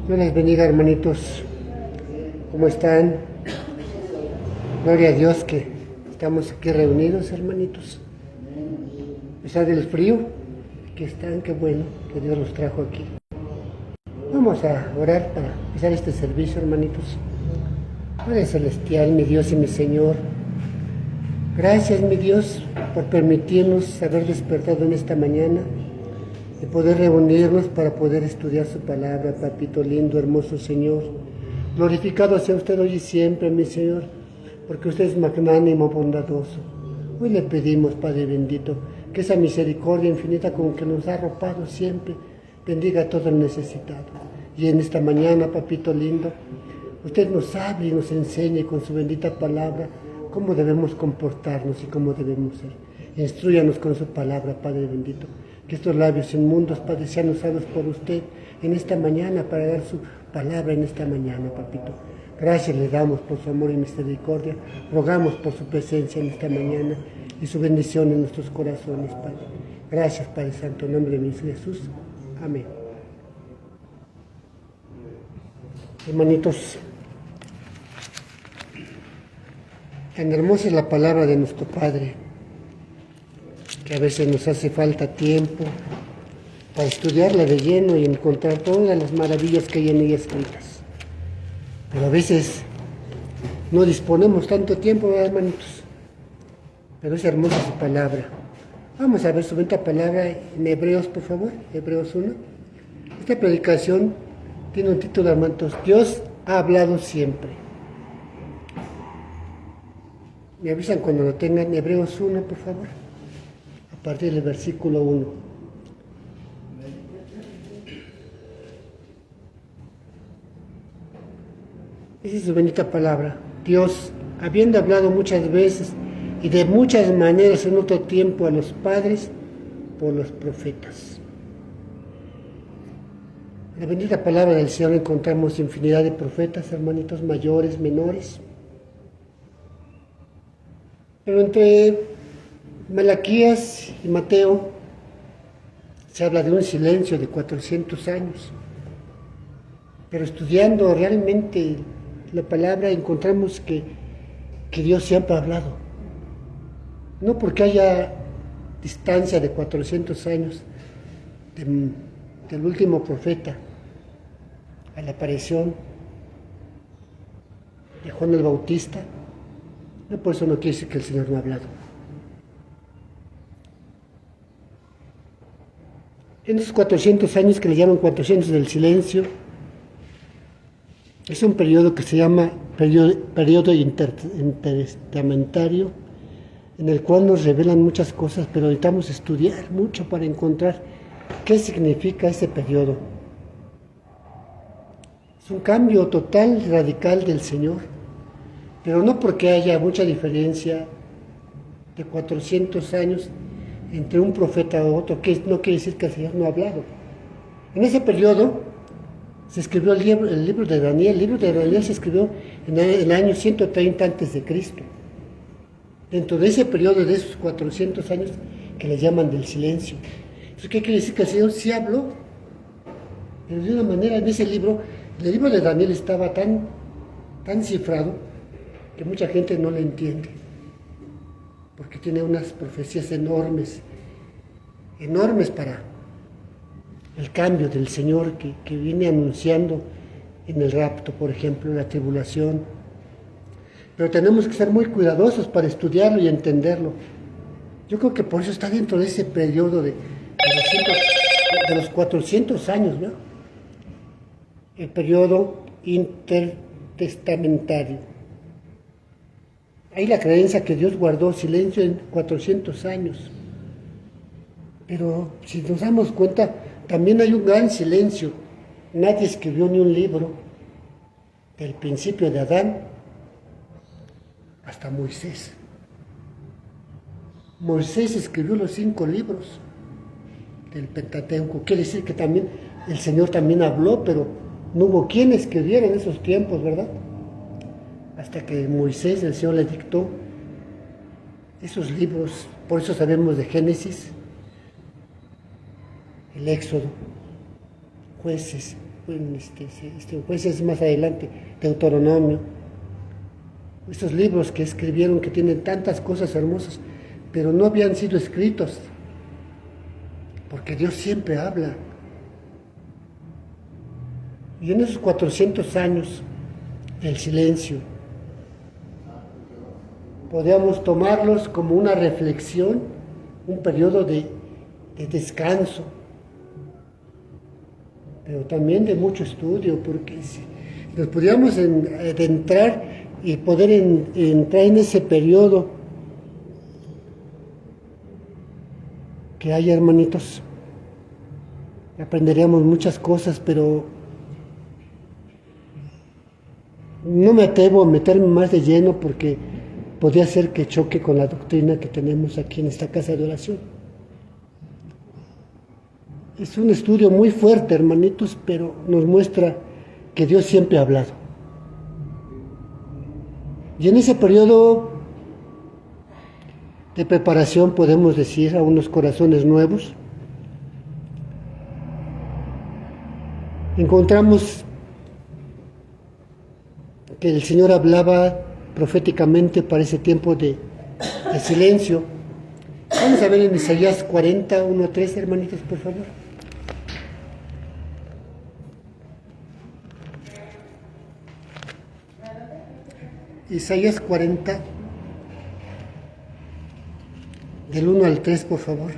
Dios les bendiga, hermanitos. ¿Cómo están? Gloria a Dios que estamos aquí reunidos, hermanitos. A pesar del frío, que están, qué bueno que Dios los trajo aquí. Vamos a orar para empezar este servicio, hermanitos. Padre Celestial, mi Dios y mi Señor, gracias, mi Dios, por permitirnos haber despertado en esta mañana y poder reunirnos para poder estudiar su palabra, papito lindo, hermoso Señor. Glorificado sea usted hoy y siempre, mi Señor, porque usted es magnánimo, bondadoso. Hoy le pedimos, Padre bendito, que esa misericordia infinita con que nos ha arropado siempre, bendiga a todo el necesitado. Y en esta mañana, papito lindo, usted nos hable y nos enseñe con su bendita palabra cómo debemos comportarnos y cómo debemos ser. Instrúyanos con su palabra, Padre bendito. Que estos labios inmundos, Padre, sean usados por usted en esta mañana para dar su palabra en esta mañana, papito. Gracias le damos por su amor y misericordia. Rogamos por su presencia en esta mañana y su bendición en nuestros corazones, Padre. Gracias, Padre Santo, en nombre de mi Jesús. Amén. Hermanitos, tan hermosa es la palabra de nuestro Padre, que a veces nos hace falta tiempo para estudiarla de lleno y encontrar todas las maravillas que hay en ella escritas. Pero a veces no disponemos tanto tiempo, ¿verdad, hermanitos? Pero es hermosa su palabra. Vamos a ver su bendita palabra en Hebreos, por favor, Hebreos 1. Esta predicación tiene un título, hermanos: Dios ha hablado siempre. Me avisan cuando lo tengan, Hebreos 1, por favor, a partir del versículo 1. Esa es su bendita palabra. Dios, habiendo hablado muchas veces y de muchas maneras en otro tiempo a los padres por los profetas. En la bendita palabra del Señor encontramos infinidad de profetas, hermanitos, mayores, menores. Pero entre Malaquías y Mateo se habla de un silencio de 400 años. Pero estudiando realmente la palabra encontramos que Dios siempre ha hablado. No porque haya distancia de 400 años del último profeta a la aparición de Juan el Bautista, no, por eso no quiere decir que el Señor no ha hablado. En esos 400 años que le llaman 400 del silencio, es un periodo que se llama periodo intertestamentario, en el cual nos revelan muchas cosas, pero necesitamos estudiar mucho para encontrar qué significa ese periodo. Es un cambio total, radical del Señor, pero no porque haya mucha diferencia de 400 años entre un profeta y otro, que no quiere decir que el Señor no ha hablado. En ese periodo se escribió el libro de Daniel. El libro de Daniel se escribió en el año 130 a.C. Dentro de ese periodo de esos 400 años que le llaman del silencio. Entonces, ¿qué quiere decir? Que el Señor sí habló, pero de una manera, en ese libro, el libro de Daniel estaba tan cifrado que mucha gente no le entiende, porque tiene unas profecías enormes para el cambio del Señor que viene anunciando en el rapto, por ejemplo, la tribulación. Pero tenemos que ser muy cuidadosos para estudiarlo y entenderlo. Yo creo que por eso está dentro de ese periodo de los 400 años, ¿no? El periodo intertestamentario. Hay la creencia que Dios guardó silencio en 400 años. Pero si nos damos cuenta, también hay un gran silencio. Nadie escribió ni un libro del principio de Adán hasta Moisés. Moisés escribió los 5 libros del Pentateuco. Quiere decir que también el Señor también habló, pero no hubo quien escribiera en esos tiempos, ¿verdad? Hasta que Moisés, el Señor, le dictó esos libros. Por eso sabemos de Génesis, el Éxodo, Jueces, jueces más adelante, Deuteronomio, estos libros que escribieron que tienen tantas cosas hermosas, pero no habían sido escritos, porque Dios siempre habla. Y en esos 400 años del silencio, podríamos tomarlos como una reflexión, un periodo de descanso, pero también de mucho estudio, porque si nos podríamos adentrar y poder entrar en ese periodo que hay, hermanitos, aprenderíamos muchas cosas, pero no me atrevo a meterme más de lleno porque podría ser que choque con la doctrina que tenemos aquí en esta casa de oración. Es un estudio muy fuerte, hermanitos, pero nos muestra que Dios siempre ha hablado. Y en ese periodo de preparación, podemos decir, a unos corazones nuevos, encontramos que el Señor hablaba proféticamente para ese tiempo de silencio. Vamos a ver en Isaías 40, 1-3, hermanitos, por favor. Isaías 40, del 1 al 3, por favor.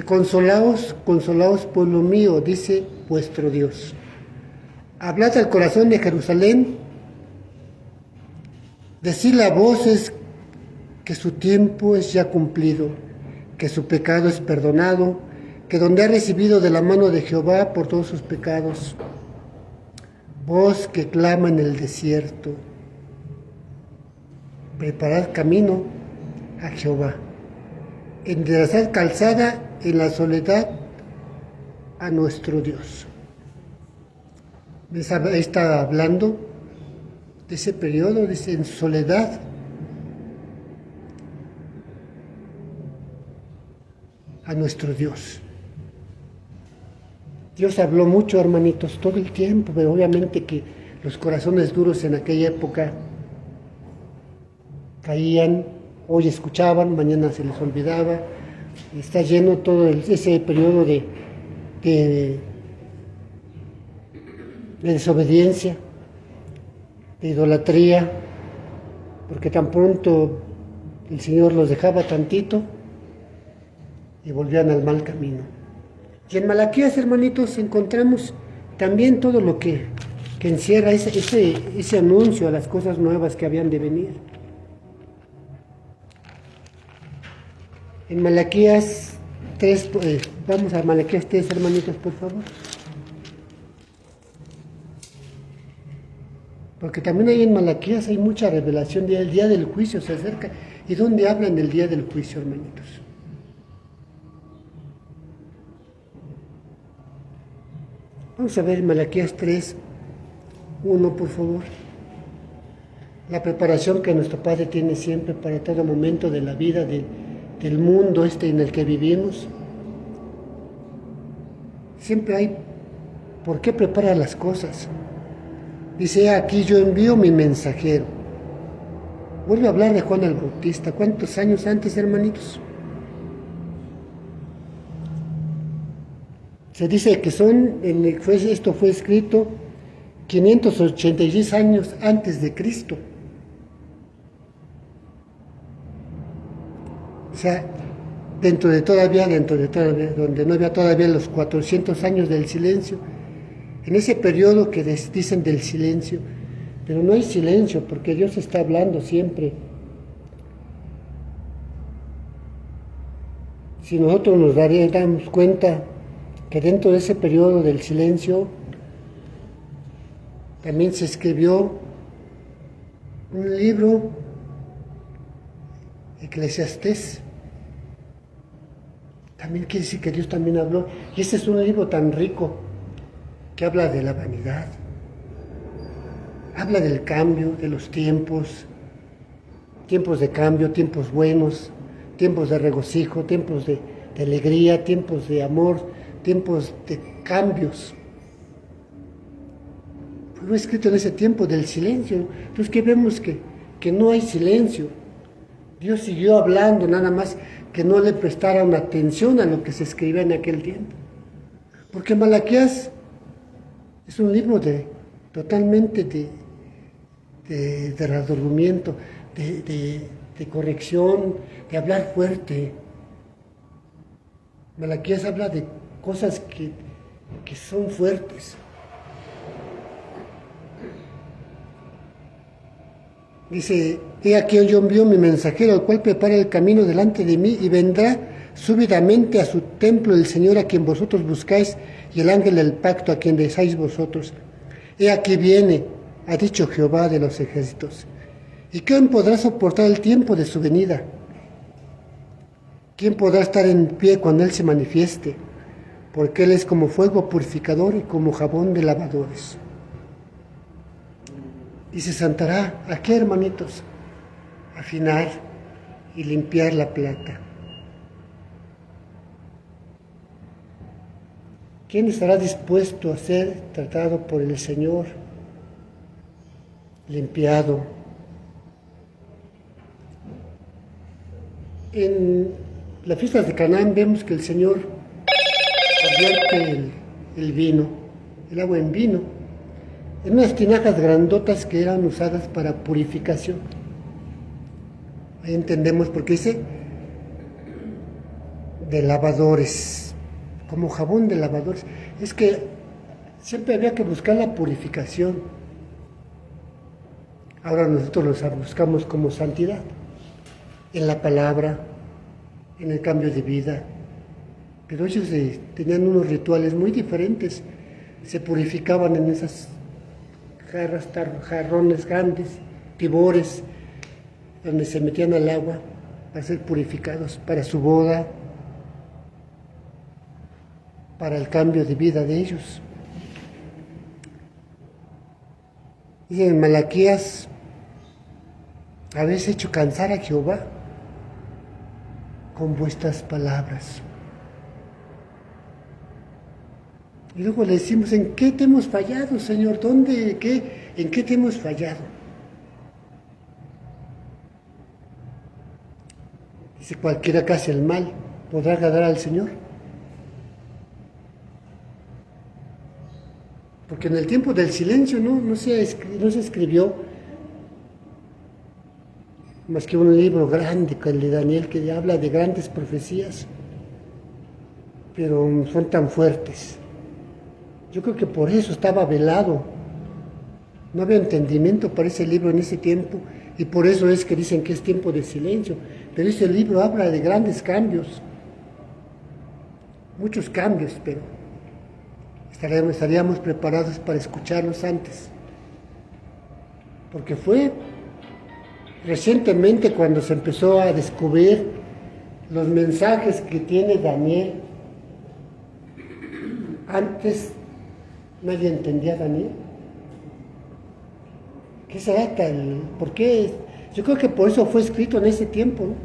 Consolaos, consolaos, pueblo mío, dice vuestro Dios. Hablad al corazón de Jerusalén, decidle a voces que su tiempo es ya cumplido, que su pecado es perdonado, que donde ha recibido de la mano de Jehová por todos sus pecados. Voz que clama en el desierto, preparad camino a Jehová, enderezad calzada en la soledad a nuestro Dios. Ahí está hablando de ese periodo, dice, en soledad. A nuestro Dios. Dios habló mucho, hermanitos, todo el tiempo, pero obviamente que los corazones duros en aquella época caían, hoy escuchaban, mañana se les olvidaba. Está lleno todo ese periodo de desobediencia, de idolatría, porque tan pronto el Señor los dejaba tantito y volvían al mal camino. Y en Malaquías, hermanitos, encontramos también todo lo que encierra ese anuncio a las cosas nuevas que habían de venir. En Malaquías 3, vamos a Malaquías 3, hermanitos, por favor. Porque también ahí en Malaquías hay mucha revelación, el día del juicio se acerca. ¿Y dónde hablan del día del juicio, hermanitos? Vamos a ver Malaquías 3, 1, por favor. La preparación que nuestro Padre tiene siempre para todo momento de la vida, del mundo en el que vivimos. Siempre hay por qué preparar las cosas. Dice, aquí yo envío mi mensajero. Vuelve a hablar de Juan el Bautista. ¿Cuántos años antes, hermanitos? Se dice que esto fue escrito 586 años antes de Cristo. O sea, dentro de todavía, donde no había todavía los 400 años del silencio, en ese periodo que dicen del silencio, pero no hay silencio porque Dios está hablando siempre. Si nosotros nos damos cuenta que dentro de ese periodo del silencio también se escribió un libro, Eclesiastés. También quiere decir que Dios también habló. Y ese es un libro tan rico que habla de la vanidad, habla del cambio, de los tiempos, tiempos de cambio, tiempos buenos, tiempos de regocijo, tiempos de alegría, tiempos de amor, tiempos de cambios. Fue escrito en ese tiempo del silencio. Entonces, ¿qué vemos? Que no hay silencio. Dios siguió hablando, nada más que no le prestaron atención a lo que se escribía en aquel tiempo. Porque Malaquías es un libro totalmente de redormimiento, de corrección, de hablar fuerte. Malaquías habla de cosas que son fuertes. Dice, he aquí yo envío mi mensajero, el cual prepara el camino delante de mí, y vendrá súbitamente a su templo el Señor a quien vosotros buscáis, y el ángel del pacto a quien deseáis vosotros. He aquí viene, ha dicho Jehová de los ejércitos. ¿Y quién podrá soportar el tiempo de su venida? ¿Quién podrá estar en pie cuando Él se manifieste? Porque Él es como fuego purificador y como jabón de lavadores. Y se sentará, ¿a qué, hermanitos? Afinar y limpiar la plata. ¿Quién estará dispuesto a ser tratado por el Señor? Limpiado. En las fiestas de Canaán vemos que el Señor convierte el vino, el agua en vino, en unas tinajas grandotas que eran usadas para purificación. Ahí entendemos por qué dice de lavadores, como jabón de lavadores. Es que siempre había que buscar la purificación. Ahora nosotros los buscamos como santidad, en la palabra, en el cambio de vida. Pero ellos tenían unos rituales muy diferentes. Se purificaban en esas jarrones grandes, tibores, donde se metían al agua para ser purificados, para su boda, para el cambio de vida de ellos. Dice en Malaquías, habéis hecho cansar a Jehová con vuestras palabras. Y luego le decimos, ¿en qué te hemos fallado, Señor? ¿En qué te hemos fallado? Dice, cualquiera que hace el mal podrá agradar al Señor. Porque en el tiempo del silencio no se escribió más que un libro grande, el de Daniel, que habla de grandes profecías, pero son tan fuertes. Yo creo que por eso estaba velado. No había entendimiento para ese libro en ese tiempo, y por eso es que dicen que es tiempo de silencio. Pero ese libro habla de grandes cambios, muchos cambios, pero estaríamos preparados para escucharlos antes. Porque fue recientemente cuando se empezó a descubrir los mensajes que tiene Daniel. Antes nadie entendía a Daniel. ¿Qué será por qué? Yo creo que por eso fue escrito en ese tiempo, ¿no?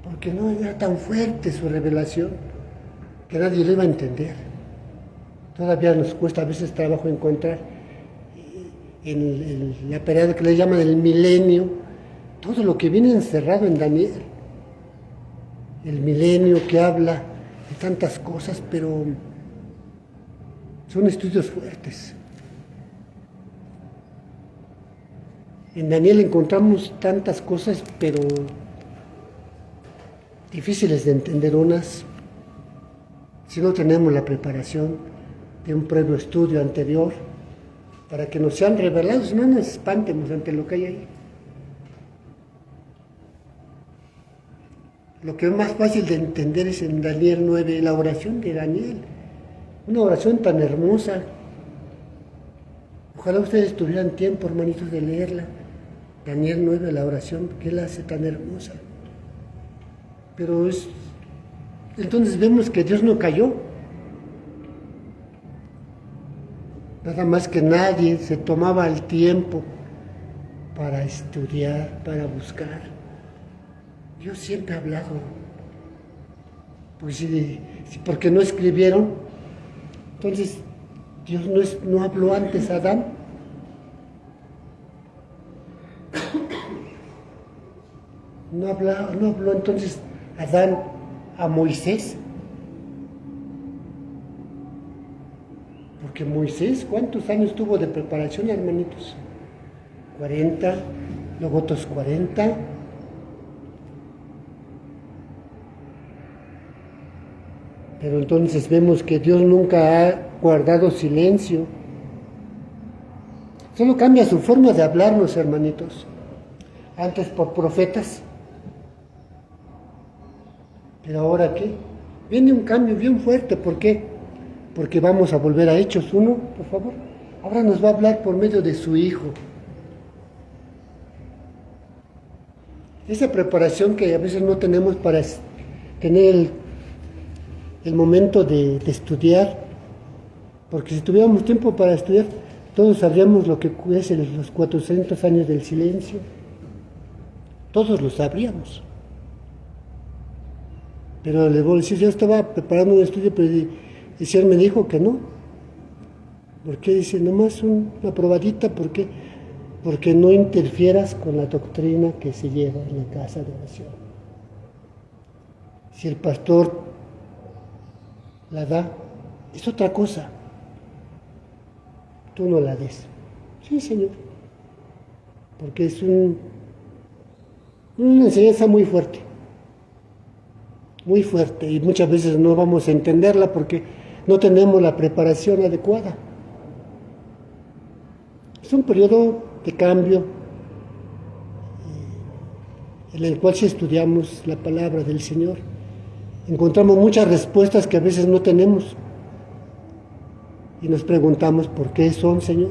Porque no era tan fuerte su revelación que nadie lo iba a entender. Todavía nos cuesta a veces trabajo encontrar en la periodo que le llaman el milenio, todo lo que viene encerrado en Daniel. El milenio que habla de tantas cosas, pero son estudios fuertes. En Daniel encontramos tantas cosas, pero difíciles de entender unas, si no tenemos la preparación de un previo estudio anterior, para que nos sean revelados, no nos espantemos ante lo que hay ahí. Lo que es más fácil de entender es en Daniel 9, la oración de Daniel, una oración tan hermosa. Ojalá ustedes tuvieran tiempo, hermanitos, de leerla. Daniel 9, la oración que él hace tan hermosa. Pero entonces vemos que Dios no cayó. Nada más que nadie se tomaba el tiempo para estudiar, para buscar. Dios siempre ha hablado. Pues si porque no escribieron, entonces Dios no habló antes a Adán. No habló entonces Adán a Moisés. Porque Moisés, ¿cuántos años tuvo de preparación, hermanitos? 40, luego otros 40. Pero entonces vemos que Dios nunca ha guardado silencio. Solo cambia su forma de hablarnos, hermanitos. Antes por profetas. Pero ahora ¿qué? Viene un cambio bien fuerte. ¿Por qué? Porque vamos a volver a Hechos 1, por favor. Ahora nos va a hablar por medio de su Hijo. Esa preparación que a veces no tenemos para tener el momento de estudiar, porque si tuviéramos tiempo para estudiar, todos sabríamos lo que es los 400 años del silencio. Todos lo sabríamos. Pero les voy a decir, yo estaba preparando un estudio, pero el Señor me dijo que no. ¿Por qué? Dice, nomás una probadita, ¿por qué? Porque no interfieras con la doctrina que se lleva en la casa de oración. Si el pastor la da, es otra cosa. Tú no la des. Sí, Señor. Porque es una enseñanza muy fuerte. Muy fuerte. Y muchas veces no vamos a entenderla porque no tenemos la preparación adecuada. Es un periodo de cambio en el cual si estudiamos la palabra del Señor, encontramos muchas respuestas que a veces no tenemos y nos preguntamos por qué son, Señor,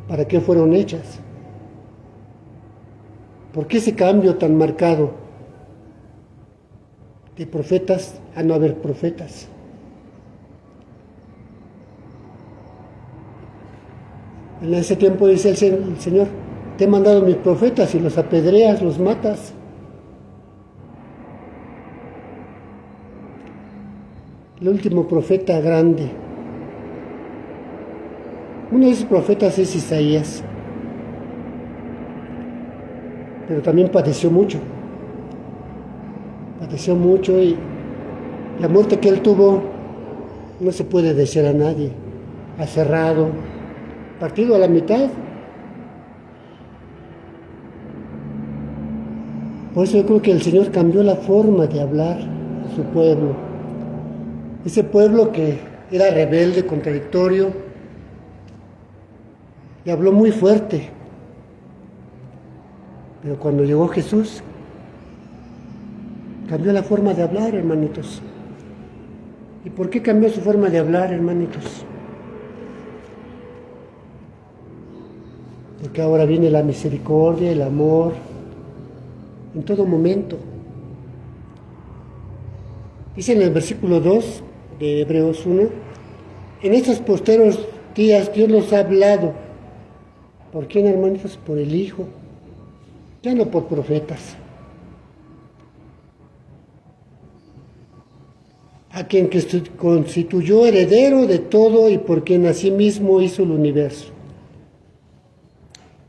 para qué fueron hechas, por qué ese cambio tan marcado de profetas a no haber profetas. En ese tiempo dice el Señor, te he mandado mis profetas y los apedreas, los matas. El último profeta grande. Uno de esos profetas es Isaías, pero también padeció mucho y la muerte que él tuvo no se puede desear a nadie. Aserrado, partido a la mitad. Por eso yo creo que el Señor cambió la forma de hablar a su pueblo. Ese pueblo que era rebelde, contradictorio, le habló muy fuerte. Pero cuando llegó Jesús, cambió la forma de hablar, hermanitos. ¿Y por qué cambió su forma de hablar, hermanitos? Porque ahora viene la misericordia, el amor, en todo momento. Dice en el versículo 2 de Hebreos 1, en estos posteros días Dios nos ha hablado. ¿Por quién, hermanitos? Por el Hijo, ya no por profetas. A quien que constituyó heredero de todo y por quien asimismo hizo el universo,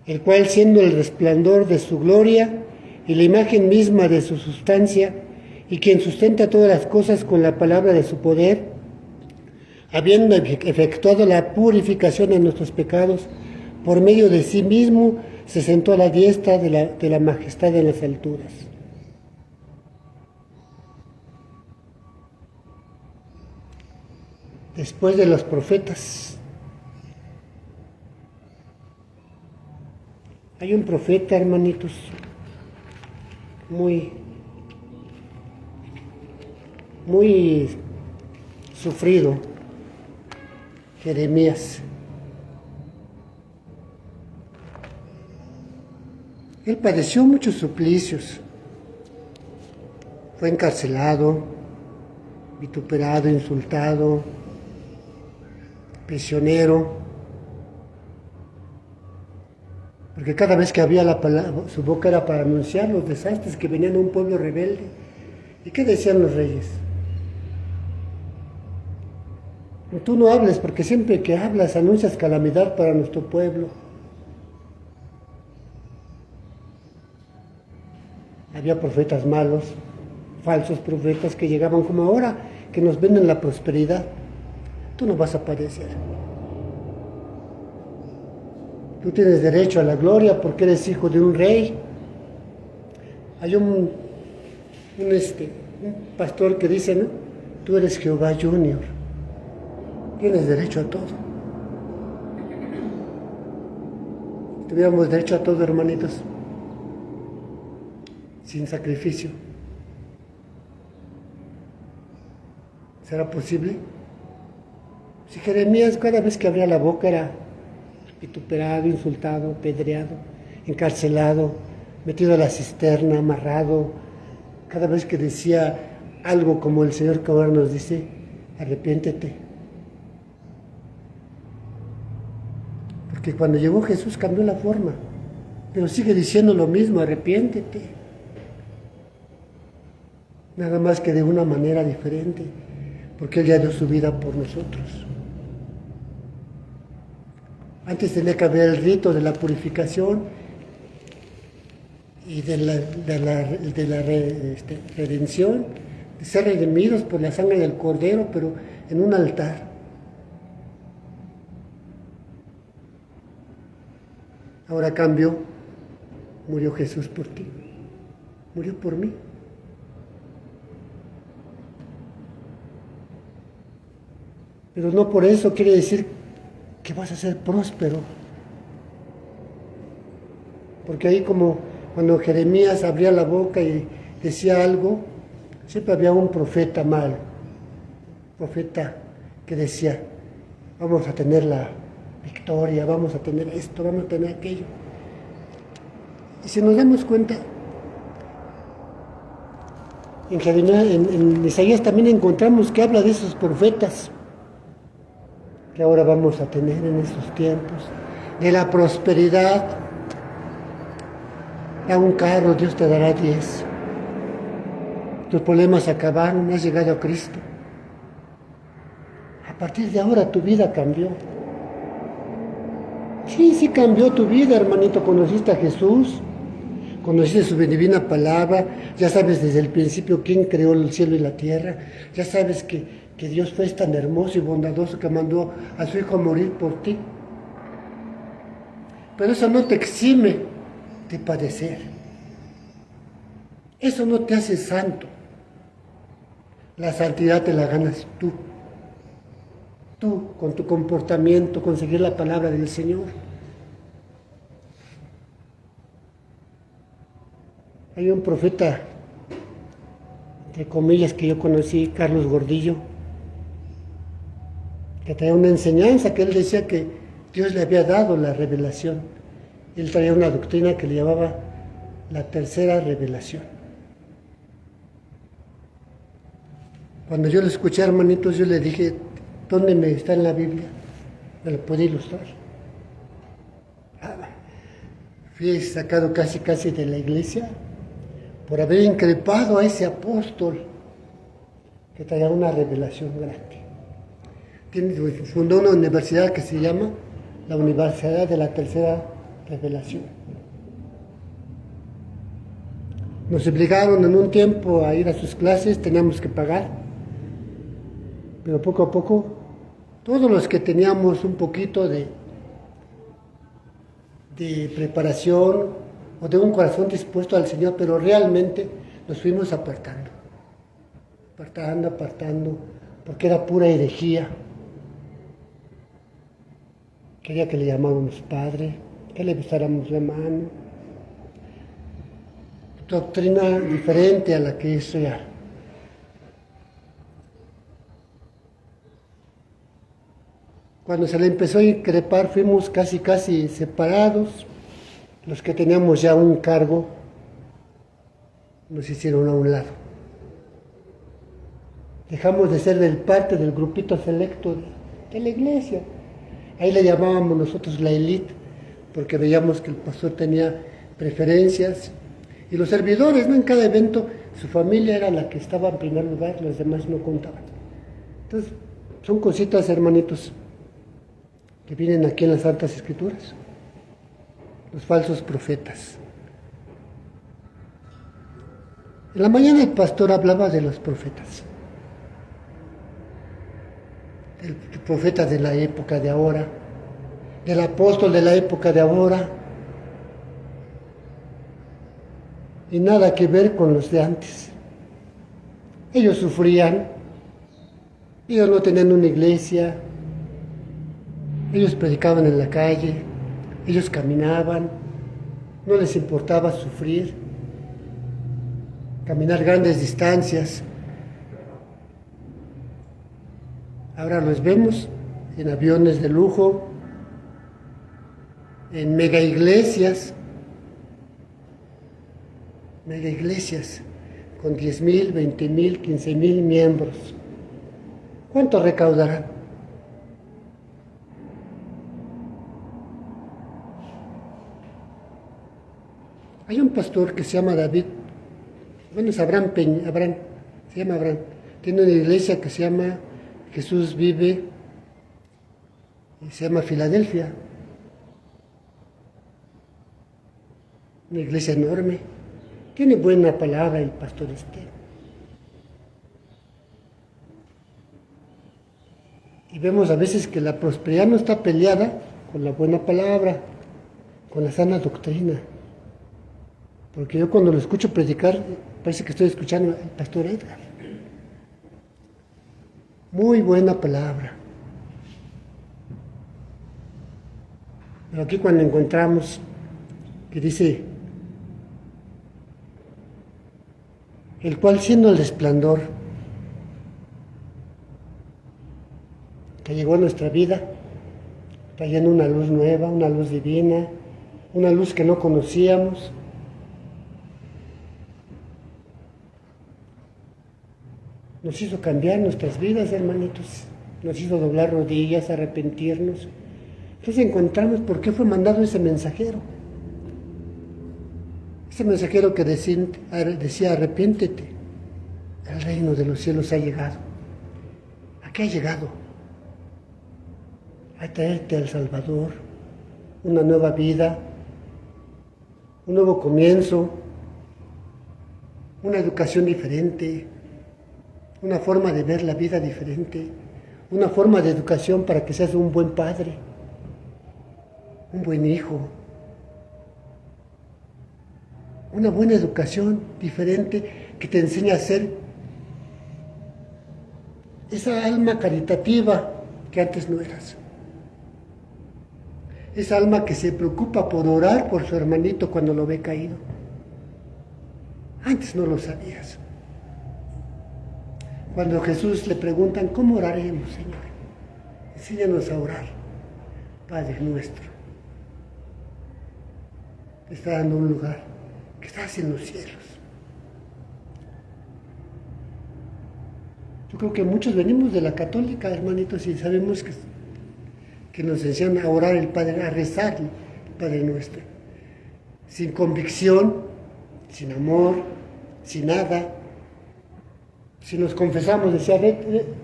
el cual siendo el resplandor de su gloria y la imagen misma de su sustancia, y quien sustenta todas las cosas con la palabra de su poder, habiendo efectuado la purificación de nuestros pecados, por medio de sí mismo se sentó a la diestra de la majestad en las alturas. Después de los profetas, hay un profeta, hermanitos, muy sufrido, Jeremías. Él padeció muchos suplicios, fue encarcelado, vituperado, insultado, prisionero. Porque cada vez que había la palabra, su boca era para anunciar los desastres que venían a un pueblo rebelde. ¿Y qué decían los reyes? Tú no hables, porque siempre que hablas anuncias calamidad para nuestro pueblo. Había profetas malos, falsos profetas que llegaban como ahora, que nos venden la prosperidad. Tú no vas a padecer. Tú tienes derecho a la gloria porque eres hijo de un rey. Hay un pastor que dice, ¿no? Tú eres Jehová Junior. Tienes derecho a todo. Tuviéramos derecho a todo, hermanitos, sin sacrificio. ¿Será posible? Si Jeremías cada vez que abría la boca era vituperado, insultado, pedreado, encarcelado, metido a la cisterna, amarrado, cada vez que decía algo como el Señor que ahora nos dice, arrepiéntete. Porque cuando llegó Jesús cambió la forma, pero sigue diciendo lo mismo, arrepiéntete. Nada más que de una manera diferente, porque Él ya dio su vida por nosotros. Antes tenía que haber el rito de la purificación y de la redención, de ser redimidos por la sangre del Cordero, pero en un altar. Ahora cambió, murió Jesús por ti, murió por mí. Pero no por eso quiere decir que vas a ser próspero. Porque ahí como cuando Jeremías abría la boca y decía algo, siempre había un profeta malo, profeta que decía, vamos a tener la victoria, vamos a tener esto, vamos a tener aquello. Y si nos damos cuenta, en Isaías también encontramos que habla de esos profetas que ahora vamos a tener en estos tiempos, de la prosperidad. Da un carro, Dios te dará 10. Tus problemas acabaron, has llegado a Cristo. A partir de ahora tu vida cambió. Sí cambió tu vida, hermanito. Conociste a Jesús, conociste su divina palabra, ya sabes desde el principio quién creó el cielo y la tierra, ya sabes que Dios fue tan hermoso y bondadoso que mandó a su Hijo a morir por ti. Pero eso no te exime de padecer. Eso no te hace santo. La santidad te la ganas tú. Tú, con tu comportamiento, con seguir la palabra del Señor. Hay un profeta, entre comillas, que yo conocí, Carlos Gordillo, que traía una enseñanza que él decía que Dios le había dado la revelación. Él traía una doctrina que le llamaba la tercera revelación. Cuando yo lo escuché, hermanitos, yo le dije, ¿dónde me está en la Biblia? ¿Me lo puede ilustrar? Fui sacado casi de la iglesia por haber increpado a ese apóstol que traía una revelación grande. Fundó una universidad que se llama la Universidad de la Tercera Revelación. Nos obligaron en un tiempo a ir a sus clases, teníamos que pagar, pero poco a poco, todos los que teníamos un poquito de preparación o de un corazón dispuesto al Señor, pero realmente nos fuimos apartando, porque era pura herejía. Quería que le llamáramos padre, que le besáramos la mano. Doctrina diferente a la que es real. Cuando se le empezó a increpar, fuimos casi separados. Los que teníamos ya un cargo nos hicieron a un lado. Dejamos de ser parte del grupito selecto de la iglesia. Ahí le llamábamos nosotros la élite, porque veíamos que el pastor tenía preferencias. Y los servidores, ¿no? En cada evento, su familia era la que estaba en primer lugar, los demás no contaban. Entonces, son cositas, hermanitos, que vienen aquí en las Santas Escrituras. Los falsos profetas. En la mañana el pastor hablaba de los profetas. El profeta de la época de ahora, del apóstol de la época de ahora, y nada que ver con los de antes. Ellos sufrían, ellos no tenían una iglesia, ellos predicaban en la calle, ellos caminaban, no les importaba sufrir, caminar grandes distancias. Ahora los vemos en aviones de lujo, en mega iglesias con 10,000, 20,000, 15,000 miembros. ¿Cuánto recaudarán? Hay un pastor que se llama David, bueno, es Abraham, se llama Abraham, tiene una iglesia que se llama Jesús Vive, y se llama Filadelfia, una iglesia enorme, tiene buena palabra el pastor y vemos a veces que la prosperidad no está peleada con la buena palabra, con la sana doctrina. Porque yo cuando lo escucho predicar, parece que estoy escuchando al pastor Edgar. Muy buena palabra. Pero aquí cuando encontramos que dice, el cual siendo el resplandor que llegó a nuestra vida, trayendo una luz nueva, una luz divina, una luz que no conocíamos, nos hizo cambiar nuestras vidas, hermanitos, nos hizo doblar rodillas, arrepentirnos. Entonces encontramos por qué fue mandado ese mensajero que decía, arrepiéntete, el reino de los cielos ha llegado. ¿A qué ha llegado? A traerte al Salvador, una nueva vida, un nuevo comienzo, una educación diferente, una forma de ver la vida diferente, una forma de educación para que seas un buen padre, un buen hijo, una buena educación diferente que te enseña a ser esa alma caritativa que antes no eras, esa alma que se preocupa por orar por su hermanito cuando lo ve caído. Antes no lo sabías. Cuando a Jesús le preguntan, ¿cómo oraremos, Señor? Enséñanos a orar, Padre nuestro, que está en un lugar, que estás en los cielos. Yo creo que muchos venimos de la católica, hermanitos, y sabemos que nos enseñan a orar el Padre, a rezar el Padre nuestro, sin convicción, sin amor, sin nada. Si nos confesamos, decía,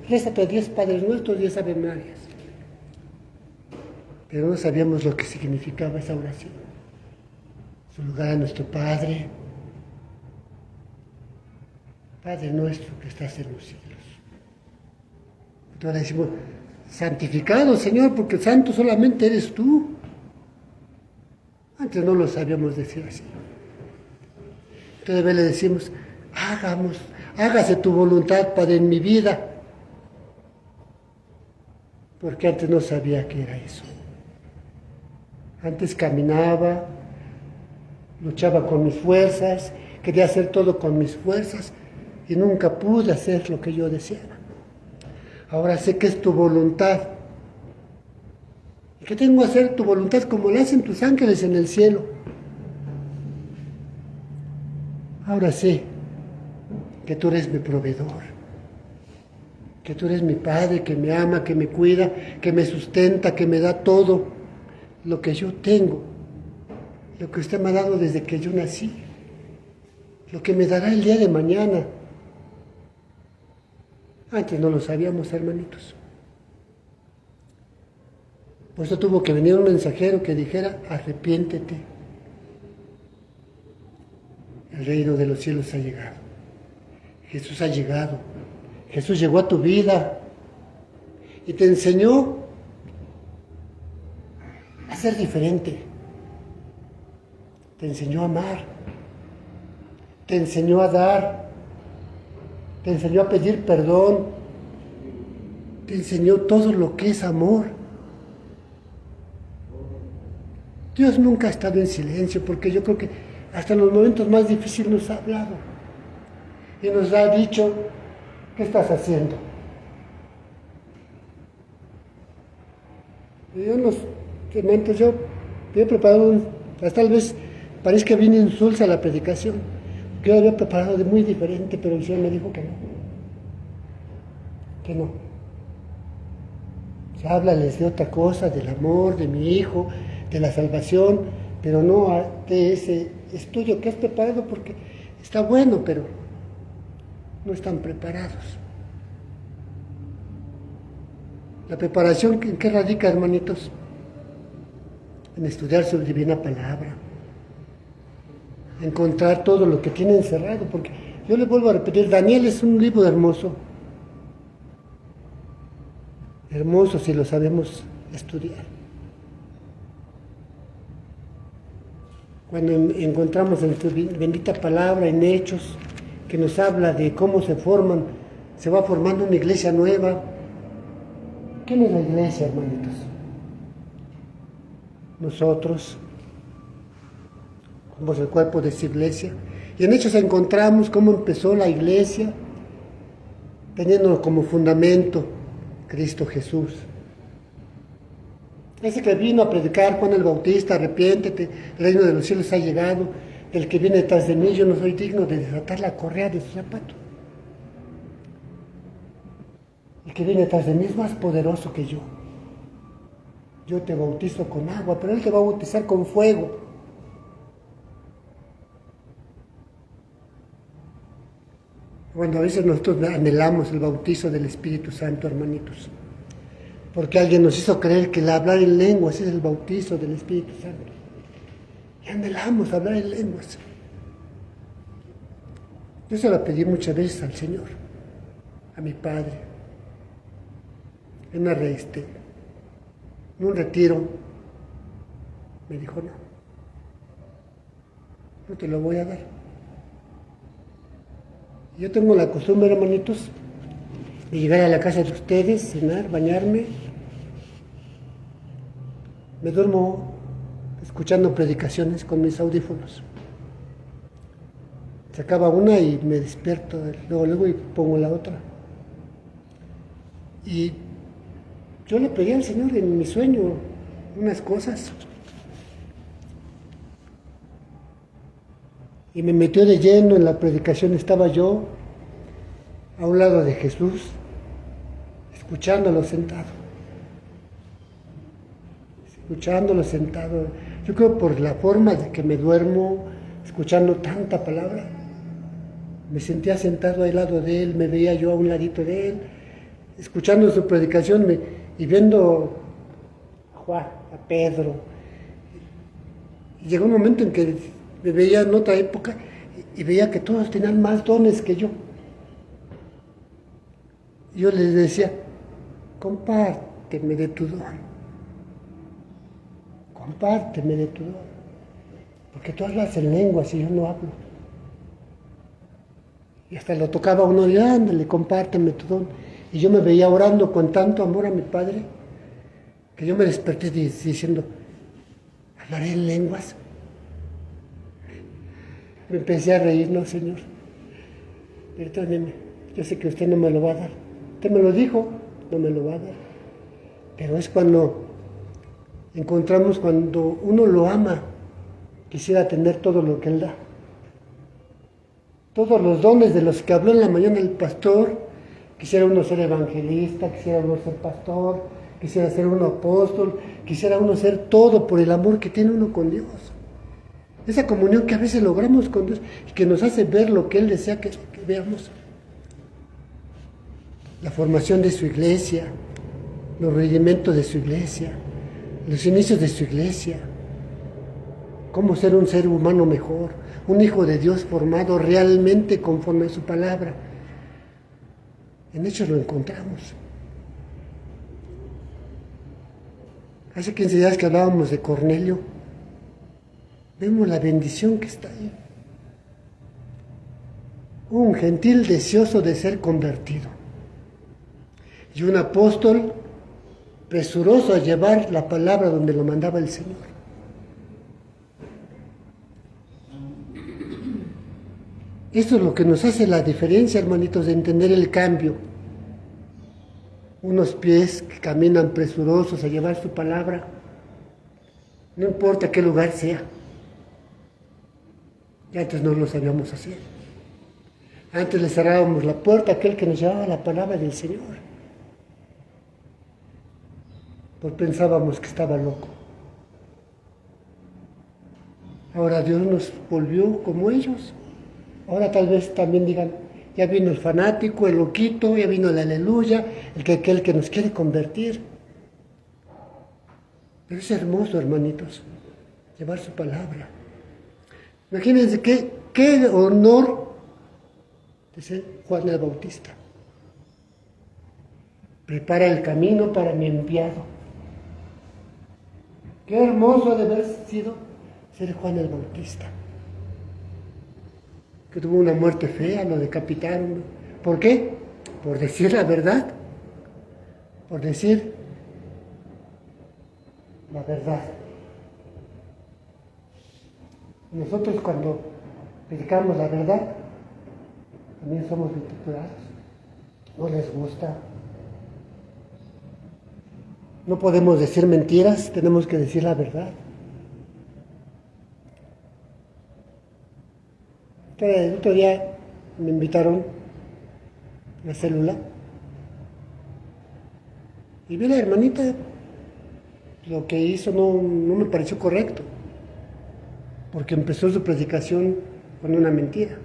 rézate 10 Padres Nuestros, 10 Ave Marías. Pero no sabíamos lo que significaba esa oración. Su lugar a nuestro Padre, Padre nuestro que estás en los cielos. Entonces decimos, santificado, Señor, porque santo solamente eres tú. Antes no lo sabíamos decir así. Entonces le decimos, hágase tu voluntad, Padre, en mi vida. Porque antes no sabía qué era eso. Antes caminaba, luchaba con mis fuerzas, quería hacer todo con mis fuerzas y nunca pude hacer lo que yo deseaba. Ahora sé que es tu voluntad. Y que tengo que hacer tu voluntad como lo hacen tus ángeles en el cielo. Ahora sé que tú eres mi proveedor, que tú eres mi Padre, que me ama, que me cuida, que me sustenta, que me da todo lo que yo tengo lo que usted me ha dado desde que yo nací, lo que me dará el día de mañana. Antes no lo sabíamos, hermanitos. Por eso tuvo que venir un mensajero que dijera, arrepiéntete. El reino de los cielos ha llegado. Jesús ha llegado. Jesús llegó a tu vida y te enseñó a ser diferente. Te enseñó a amar. Te enseñó a dar. Te enseñó a pedir perdón. Te enseñó todo lo que es amor. Dios nunca ha estado en silencio, porque yo creo que hasta en los momentos más difíciles nos ha hablado. Y nos ha dicho, ¿qué estás haciendo? Y yo en los momentos, yo he preparado, tal vez parece que vine insulsa a la predicación, que yo había preparado de muy diferente, pero el Señor me dijo que no. Que no. O sea, háblales de otra cosa, del amor, de mi hijo, de la salvación, pero no de ese estudio que has preparado, porque está bueno, pero no están preparados. La preparación, ¿en qué radica, hermanitos? En estudiar su divina palabra, encontrar todo lo que tiene encerrado, porque yo le vuelvo a repetir, Daniel es un libro hermoso, hermoso si lo sabemos estudiar. Cuando encontramos en su bendita palabra, en Hechos, que nos habla de cómo se va formando una iglesia nueva. ¿Quién es la iglesia, hermanitos? Nosotros somos el cuerpo de esa iglesia. Y en Hechos encontramos cómo empezó la iglesia, teniendo como fundamento Cristo Jesús. Ese que vino a predicar Juan el Bautista, arrepiéntete, el reino de los cielos ha llegado, el que viene detrás de mí, yo no soy digno de desatar la correa de su zapato. El que viene detrás de mí es más poderoso que yo. Yo te bautizo con agua, pero Él te va a bautizar con fuego. Cuando a veces nosotros anhelamos el bautizo del Espíritu Santo, hermanitos, porque alguien nos hizo creer que el hablar en lenguas es el bautizo del Espíritu Santo. Y anhelamos hablar en lenguas. Yo se lo pedí muchas veces al Señor, a mi Padre, en un retiro. Me dijo, no te lo voy a dar. Yo tengo la costumbre, hermanitos, de llegar a la casa de ustedes, cenar, bañarme. Me duermo escuchando predicaciones con mis audífonos. Se acaba una y me despierto, luego y pongo la otra. Y yo le pedí al Señor en mi sueño unas cosas. Y me metió de lleno en la predicación. Estaba yo a un lado de Jesús, escuchándolo sentado. Yo creo por la forma de que me duermo, escuchando tanta palabra, me sentía sentado al lado de Él, me veía yo a un ladito de Él, escuchando su predicación y viendo a Juan, a Pedro. Y llegó un momento en que me veía en otra época y veía que todos tenían más dones que yo. Yo les decía, compárteme de tu don. Compárteme de tu don. Porque tú hablas en lenguas y yo no hablo. Y hasta lo tocaba uno y ándale, compárteme tu don. Y yo me veía orando con tanto amor a mi Padre, que yo me desperté diciendo, ¿hablaré en lenguas? Me empecé a reír, no, Señor, perdóneme, yo sé que usted no me lo va a dar. Usted me lo dijo, no me lo va a dar. Pero es cuando cuando uno lo ama, quisiera tener todo lo que Él da. Todos los dones de los que habló en la mañana el pastor, quisiera uno ser evangelista, quisiera uno ser pastor, quisiera ser uno apóstol, quisiera uno ser todo por el amor que tiene uno con Dios. esa comunión que a veces logramos con Dios y que nos hace ver lo que Él desea que veamos. La formación de su iglesia, los rudimentos de su iglesia, los inicios de su iglesia, cómo ser un ser humano mejor, un hijo de Dios formado realmente conforme a su palabra. En Hechos lo encontramos. Hace 15 días que hablábamos de Cornelio, vemos la bendición que está ahí. Un gentil deseoso de ser convertido. Y un apóstol presuroso a llevar la palabra donde lo mandaba el Señor. Esto es lo que nos hace la diferencia, hermanitos, de entender el cambio. Unos pies que caminan presurosos a llevar su palabra, no importa qué lugar sea. Y antes no lo sabíamos hacer. Antes le cerrábamos la puerta a aquel que nos llevaba la palabra del Señor. Pues pensábamos que estaba loco. Ahora Dios nos volvió como ellos. Ahora tal vez también digan, ya vino el fanático, el loquito, ya vino el aleluya, aquel que nos quiere convertir. Pero es hermoso, hermanitos, llevar su palabra. Imagínense qué honor de ser Juan el Bautista. Prepara el camino para mi enviado. Qué hermoso de haber sido ser Juan el Bautista. Que tuvo una muerte fea, lo decapitaron. ¿Por qué? Por decir la verdad. Por decir la verdad. Nosotros cuando predicamos la verdad, también somos vituperados. No les gusta. No podemos decir mentiras, tenemos que decir la verdad. El otro día me invitaron a la célula y vi la hermanita, lo que hizo no me pareció correcto, porque empezó su predicación con una mentira.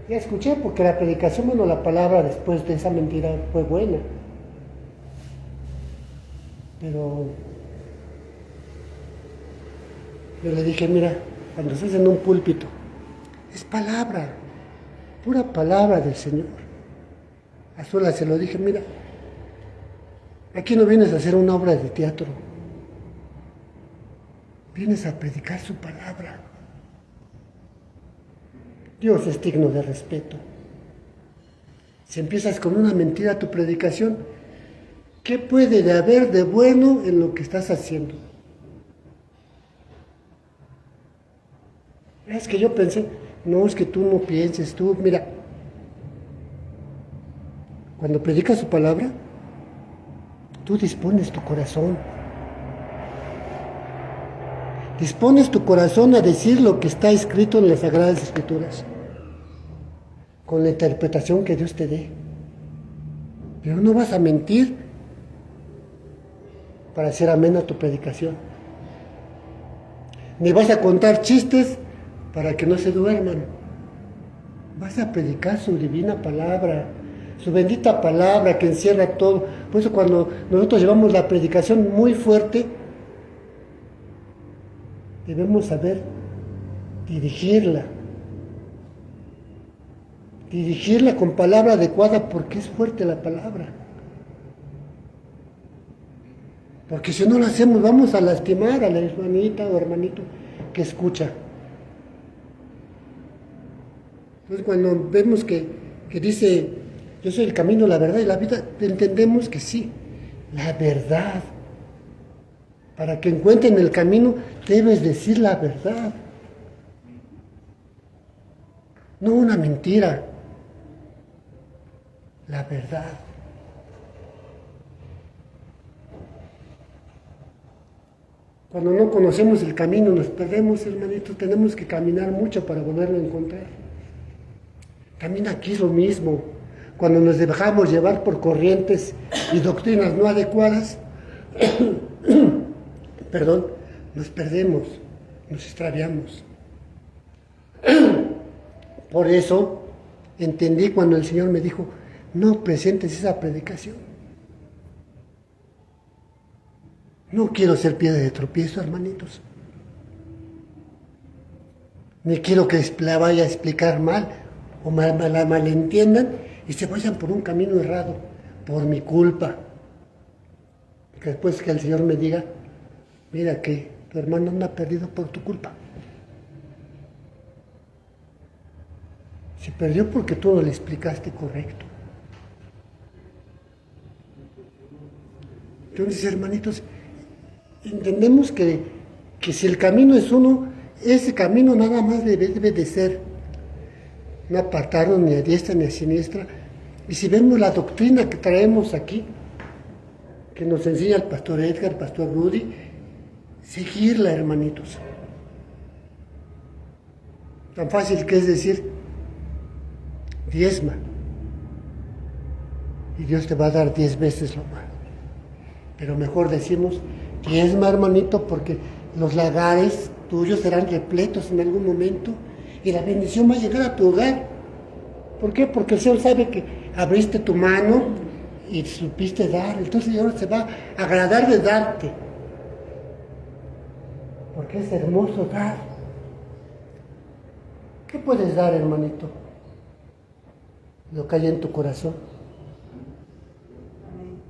Ya escuché, porque la predicación, bueno, la palabra después de esa mentira fue buena, pero yo le dije, mira, cuando estás en un púlpito, es palabra, pura palabra del Señor. A solas se lo dije, mira, aquí no vienes a hacer una obra de teatro, vienes a predicar su palabra. Dios es digno de respeto. Si empiezas con una mentira tu predicación, ¿qué puede haber de bueno en lo que estás haciendo? Es que yo pensé, no, es que tú no pienses, tú, mira, cuando predicas su palabra, tú dispones tu corazón. Dispones tu corazón a decir lo que está escrito en las Sagradas Escrituras, con la interpretación que Dios te dé. Pero no vas a mentir para hacer amena tu predicación. Ni vas a contar chistes para que no se duerman. Vas a predicar su divina palabra, su bendita palabra que encierra todo. Por eso cuando nosotros llevamos la predicación muy fuerte, debemos saber dirigirla con palabra adecuada, porque es fuerte la palabra. Porque si no lo hacemos, vamos a lastimar a la hermanita o hermanito que escucha. Entonces cuando vemos que dice, yo soy el camino, la verdad y la vida, entendemos que sí, la verdad. Para que encuentren el camino, debes decir la verdad. No una mentira. La verdad. Cuando no conocemos el camino, nos perdemos, hermanitos. Tenemos que caminar mucho para volverlo a encontrar. También aquí es lo mismo. Cuando nos dejamos llevar por corrientes y doctrinas no adecuadas, perdón, nos perdemos, nos extraviamos. Por eso entendí cuando el Señor me dijo, no presentes esa predicación. No quiero ser piedra de tropiezo, hermanitos. Ni quiero que la vaya a explicar mal o la malentiendan y se vayan por un camino errado, por mi culpa. Que después que el Señor me diga, mira que tu hermano anda perdido por tu culpa. Se perdió porque tú no le explicaste correcto. Entonces, hermanitos, entendemos que si el camino es uno, ese camino nada más debe de ser, no apartarnos ni a diestra ni a siniestra. Y si vemos la doctrina que traemos aquí, que nos enseña el pastor Edgar, el pastor Rudy, seguirla, hermanitos. Tan fácil que es decir, diezma, y Dios te va a dar 10 veces lo más. Pero mejor decimos, diezma, hermanito, porque los lagares tuyos serán repletos en algún momento y la bendición va a llegar a tu hogar. ¿Por qué? Porque el Señor sabe que abriste tu mano y supiste dar, entonces el Señor se va a agradar de darte. Porque es hermoso dar. ¿Qué puedes dar, hermanito? Lo que hay en tu corazón.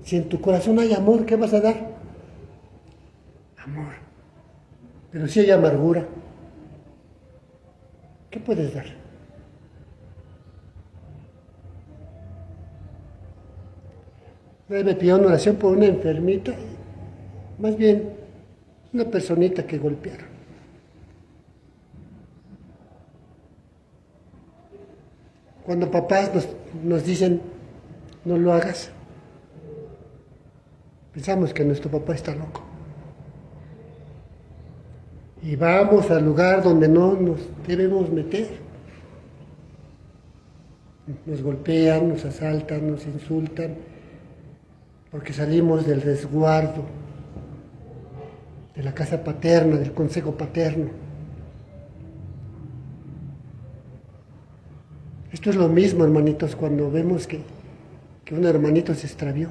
Si en tu corazón hay amor, ¿qué vas a dar? Amor. Pero si hay amargura, ¿qué puedes dar? Me pidió una oración por una enfermita, más bien una personita que golpearon. Cuando papás nos dicen, no lo hagas, pensamos que nuestro papá está loco. Y vamos al lugar donde no nos debemos meter. Nos golpean, nos asaltan, nos insultan, porque salimos del resguardo, de la casa paterna, del consejo paterno. Esto es lo mismo, hermanitos, cuando vemos que un hermanito se extravió,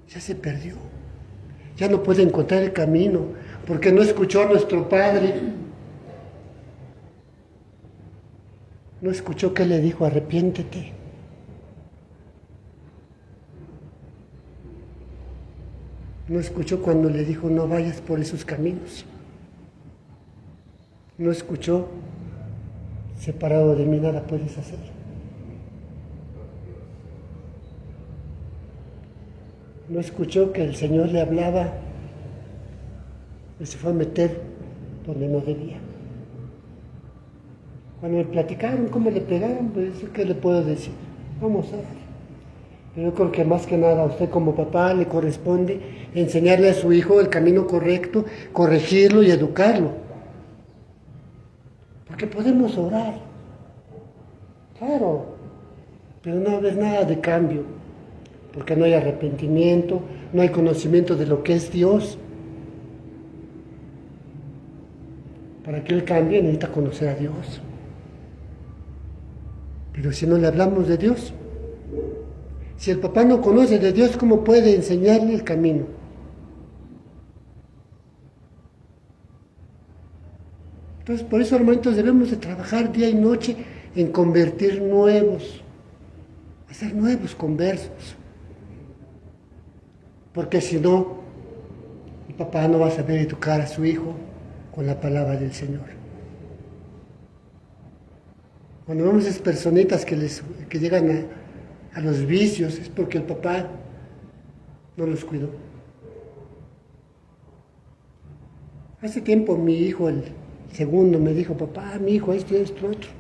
ya se perdió, ya no puede encontrar el camino, porque no escuchó a nuestro Padre, no escuchó que le dijo, arrepiéntete. No escuchó cuando le dijo, no vayas por esos caminos. No escuchó, separado de mí nada puedes hacer. No escuchó que el Señor le hablaba y se fue a meter donde no debía. Cuando me platicaron cómo le pegaron, pues, ¿qué le puedo decir? Vamos a ver. Pero yo creo que más que nada a usted como papá le corresponde enseñarle a su hijo el camino correcto, corregirlo y educarlo. Porque podemos orar, claro, pero no va a haber nada de cambio, porque no hay arrepentimiento, no hay conocimiento de lo que es Dios. Para que Él cambie necesita conocer a Dios. Pero si no le hablamos de Dios, si el papá no conoce de Dios, ¿cómo puede enseñarle el camino? Entonces, por eso, hermanitos, debemos de trabajar día y noche en convertir nuevos, hacer nuevos conversos. Porque si no, el papá no va a saber educar a su hijo con la palabra del Señor. Cuando vemos esas personitas que llegan a los vicios, es porque el papá no los cuidó. Hace tiempo mi hijo, el segundo, me dijo, papá, mi hijo, esto, otro.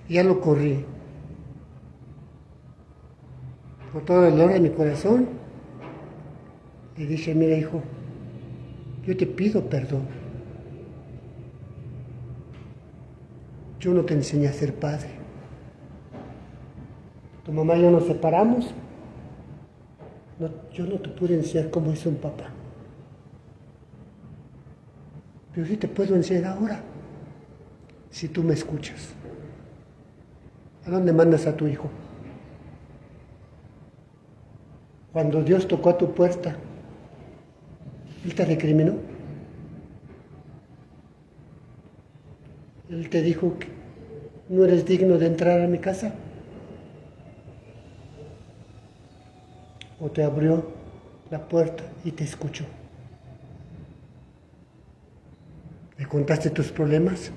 Y ya lo corrí. Por todo el dolor de mi corazón, le dije, mira, hijo, yo te pido perdón. Yo no te enseñé a ser padre. Tu mamá y yo nos separamos. Yo no te pude enseñar cómo es un papá. Yo sí te puedo enseñar ahora, si tú me escuchas. ¿A dónde mandas a tu hijo? Cuando Dios tocó a tu puerta, Él te recriminó. Él te dijo que no eres digno de entrar a mi casa. O te abrió la puerta y te escuchó. Le contaste tus problemas,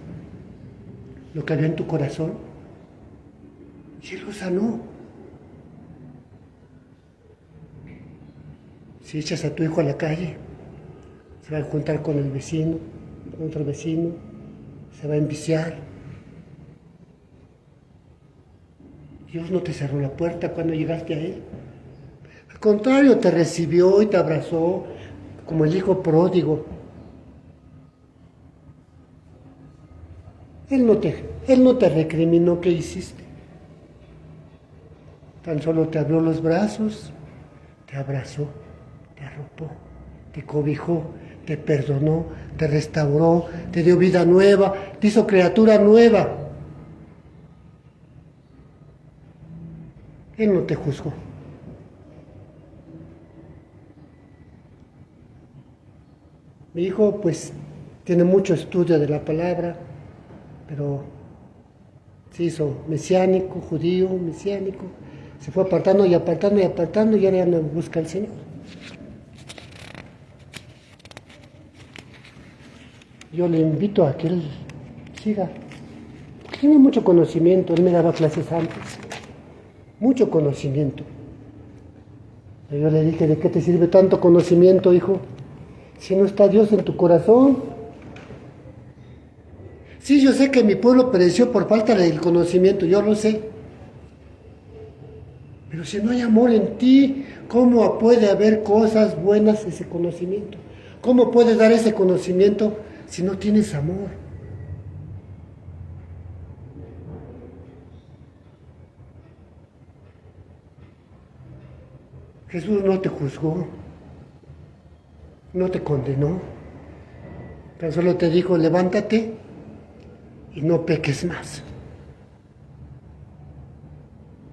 lo que había en tu corazón, y Él lo sanó. Si echas a tu hijo a la calle, se va a juntar con el vecino, con otro vecino, se va a enviciar. Dios no te cerró la puerta cuando llegaste a Él. Al contrario, te recibió y te abrazó como el hijo pródigo. Él no te recriminó qué hiciste. Tan solo te abrió los brazos, te abrazó, te arropó, te cobijó, te perdonó, te restauró, te dio vida nueva, te hizo criatura nueva. Él no te juzgó. Mi hijo, pues, tiene mucho estudio de la palabra, pero se hizo mesiánico, judío, mesiánico, se fue apartando y apartando y apartando y ahora ya no busca al Señor. Yo le invito a que él siga, porque tiene mucho conocimiento, él me daba clases antes, mucho conocimiento. Pero yo le dije, ¿de qué te sirve tanto conocimiento, hijo? Si no está Dios en tu corazón. Sí, yo sé que mi pueblo pereció por falta del conocimiento, yo lo sé. Pero si no hay amor en ti, ¿cómo puede haber cosas buenas ese conocimiento? ¿Cómo puedes dar ese conocimiento si no tienes amor? Jesús no te juzgó, no te condenó, tan solo te dijo, levántate y no peques más.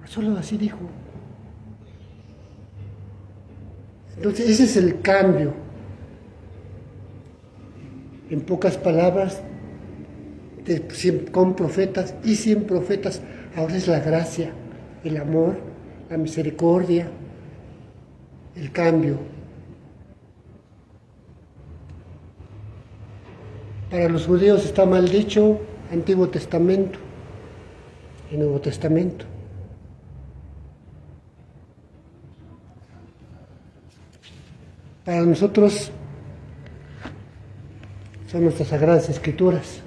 Solo así dijo. Entonces ese es el cambio. En pocas palabras, con profetas y sin profetas, ahora es la gracia, el amor, la misericordia, el cambio. Para los judíos está mal dicho Antiguo Testamento y Nuevo Testamento. Para nosotros son nuestras Sagradas Escrituras,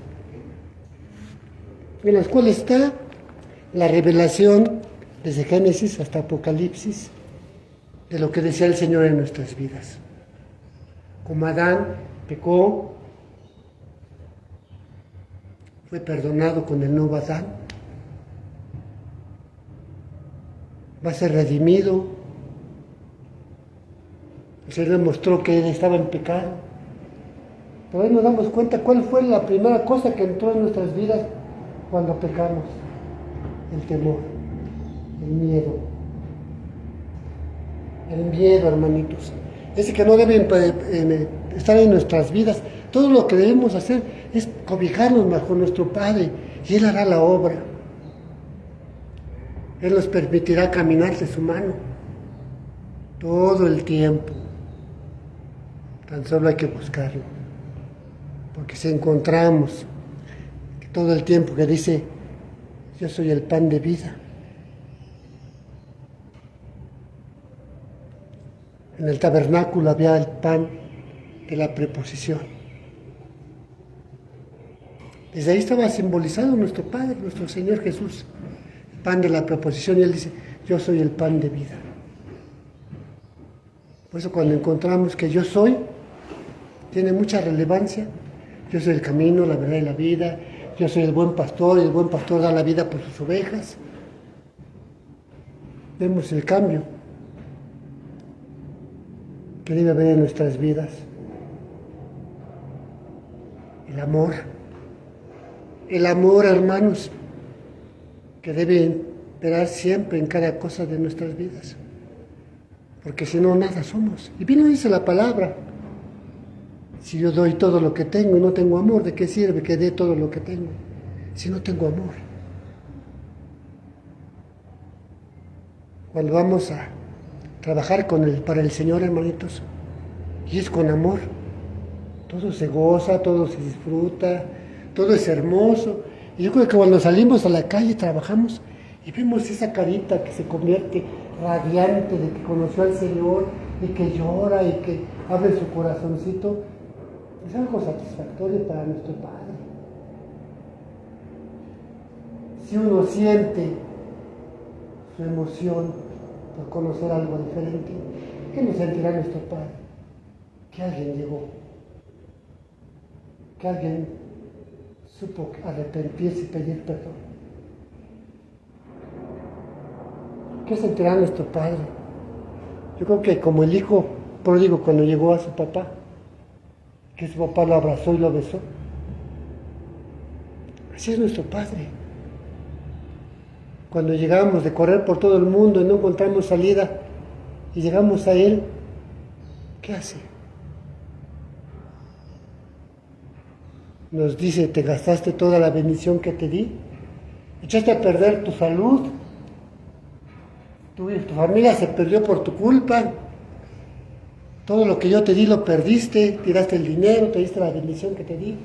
en las cuales está la revelación desde Génesis hasta Apocalipsis de lo que decía el Señor en nuestras vidas. Como Adán pecó, fue perdonado con el nuevo Adán, va a ser redimido. El Señor mostró que Él estaba en pecado, pero hoy nos damos cuenta cuál fue la primera cosa que entró en nuestras vidas cuando pecamos: el temor, el miedo. El miedo, hermanitos, ese que no debe estar en nuestras vidas. Todo lo que debemos hacer es cobijarnos bajo nuestro Padre y Él hará la obra. Él nos permitirá caminar de su mano todo el tiempo. Tan solo hay que buscarlo, porque si encontramos que todo el tiempo que dice, yo soy el pan de vida, en el tabernáculo había el pan de la preposición. Desde ahí estaba simbolizado nuestro Padre, nuestro Señor Jesús, el pan de la preposición, y Él dice, yo soy el pan de vida. Por eso cuando encontramos que yo soy, tiene mucha relevancia. Yo soy el camino, la verdad y la vida. Yo soy el buen pastor, y el buen pastor da la vida por sus ovejas. Vemos el cambio que debe haber en nuestras vidas. El amor. El amor, hermanos, que debe imperar siempre en cada cosa de nuestras vidas. Porque si no, nada somos. Y bien lo dice la palabra. Si yo doy todo lo que tengo y no tengo amor, ¿de qué sirve que dé todo lo que tengo si no tengo amor? Cuando vamos a trabajar para el Señor, hermanitos, y es con amor, todo se goza, todo se disfruta, todo es hermoso. Y yo creo que cuando salimos a la calle, trabajamos y vemos esa carita que se convierte radiante de que conoció al Señor y que llora y que abre su corazoncito, es algo satisfactorio para nuestro Padre. Si uno siente su emoción por conocer algo diferente, ¿qué nos sentirá nuestro Padre? Que alguien llegó, que alguien supo arrepentirse y pedir perdón. ¿Qué sentirá nuestro Padre? Yo creo que como el hijo pródigo cuando llegó a su papá, que su papá lo abrazó y lo besó. Así es nuestro Padre. Cuando llegamos de correr por todo el mundo y no encontramos salida y llegamos a Él, ¿qué hace? Nos dice, te gastaste toda la bendición que te di, echaste a perder tu salud, tu familia se perdió por tu culpa, todo lo que yo te di lo perdiste, tiraste el dinero, te diste la bendición que te di,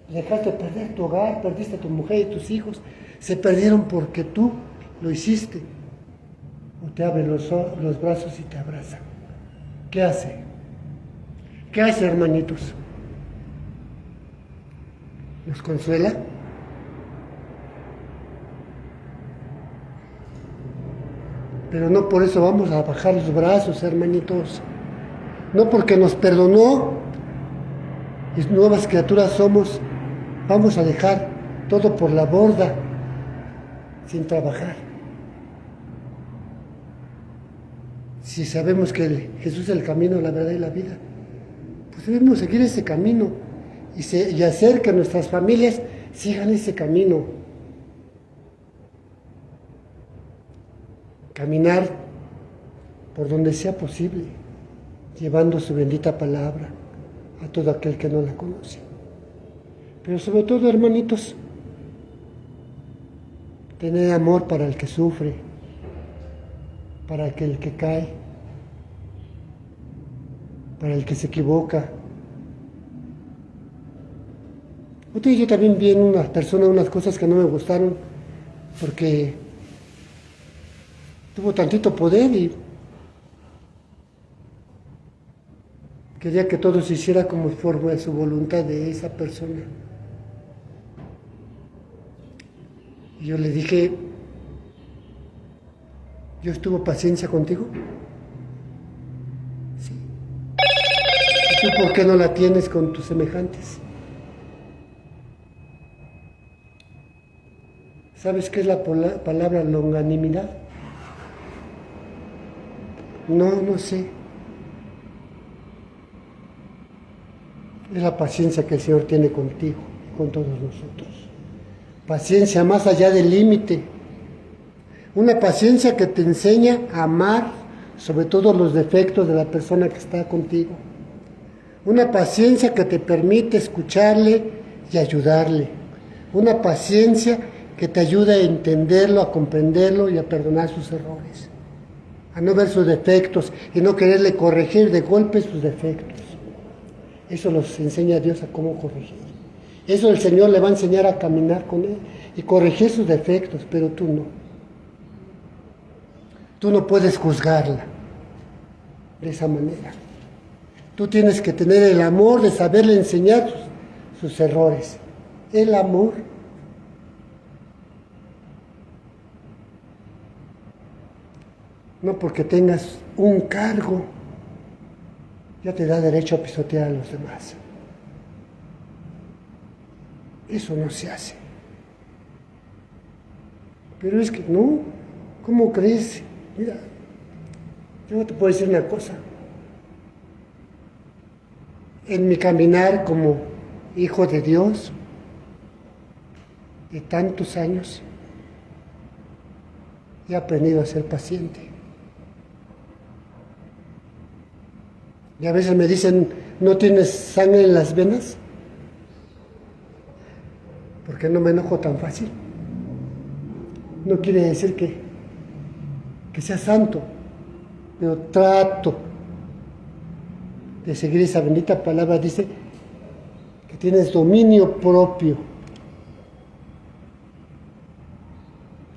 dejaste perder tu hogar, perdiste a tu mujer y tus hijos, se perdieron porque tú lo hiciste. O te abre los brazos y te abraza. ¿Qué hace? ¿Qué hace, hermanitos? ¿Nos consuela? Pero no por eso vamos a bajar los brazos, hermanitos. No porque nos perdonó y nuevas criaturas somos, vamos a dejar todo por la borda sin trabajar. Si sabemos que Jesús es el camino, la verdad y la vida, pues debemos seguir ese camino y hacer que nuestras familias sigan ese camino. Caminar por donde sea posible, llevando su bendita palabra a todo aquel que no la conoce. Pero sobre todo, hermanitos, tener amor para el que sufre, para el que cae, para el que se equivoca. Otro día yo también vi en una persona unas cosas que no me gustaron porque tuvo tantito poder y quería que todo se hiciera como forma de su voluntad de esa persona. Y yo le dije, ¿Dios tuvo paciencia contigo? Sí. ¿Y tú por qué no la tienes con tus semejantes? ¿Sabes qué es la palabra longanimidad? No sé. Es la paciencia que el Señor tiene contigo y con todos nosotros. Paciencia más allá del límite. Una paciencia que te enseña a amar sobre todo los defectos de la persona que está contigo. Una paciencia que te permite escucharle y ayudarle. Una paciencia que te ayuda a entenderlo, a comprenderlo y a perdonar sus errores. A no ver sus defectos y no quererle corregir de golpe sus defectos. Eso los enseña Dios a cómo corregir. Eso el Señor le va a enseñar a caminar con Él y corregir sus defectos, pero tú no. Tú no puedes juzgarla de esa manera. Tú tienes que tener el amor de saberle enseñar sus errores. El amor. No porque tengas un cargo, ya te da derecho a pisotear a los demás. Eso no se hace. Pero es que no, ¿cómo crees? Mira, yo te puedo decir una cosa. En mi caminar como hijo de Dios, de tantos años, y he aprendido a ser paciente. Y a veces me dicen, ¿no tienes sangre en las venas? ¿Por qué no me enojo tan fácil? No quiere decir que sea santo, pero trato de seguir esa bendita palabra. Dice que tienes dominio propio.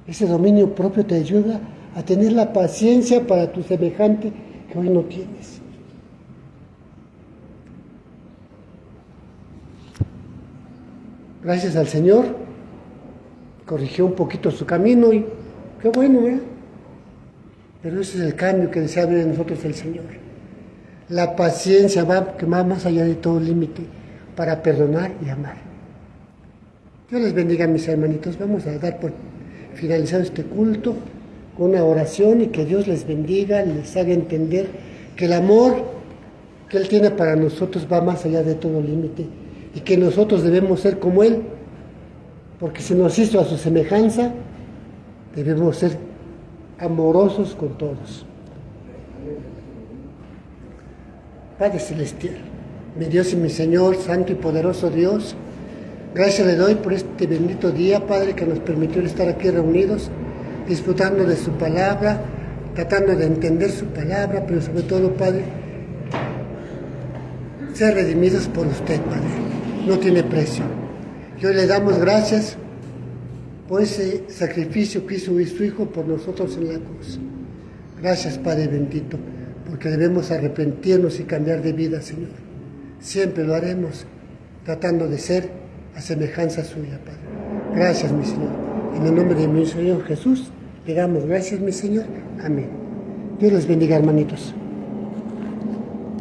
Ese dominio propio te ayuda a tener la paciencia para tu semejante que hoy no tienes. Gracias al Señor, corrigió un poquito su camino y qué bueno, ¿eh? Pero ese es el cambio que desea ver en nosotros el Señor. La paciencia que va más allá de todo límite para perdonar y amar. Dios les bendiga, mis hermanitos. Vamos a dar por finalizado este culto con una oración y que Dios les bendiga, les haga entender que el amor que Él tiene para nosotros va más allá de todo límite y que nosotros debemos ser como Él, porque se nos hizo a su semejanza, debemos ser amorosos con todos. Padre Celestial, mi Dios y mi Señor, Santo y poderoso Dios, gracias le doy por este bendito día, Padre, que nos permitió estar aquí reunidos, disfrutando de su palabra, tratando de entender su palabra, pero sobre todo, Padre, ser redimidos por usted, Padre. No tiene precio. Y hoy le damos gracias por ese sacrificio que hizo su Hijo por nosotros en la cruz. Gracias, Padre bendito, porque debemos arrepentirnos y cambiar de vida, Señor. Siempre lo haremos, tratando de ser a semejanza suya, Padre. Gracias, mi Señor. En el nombre de mi Señor Jesús, le damos gracias, mi Señor. Amén. Dios les bendiga, hermanitos.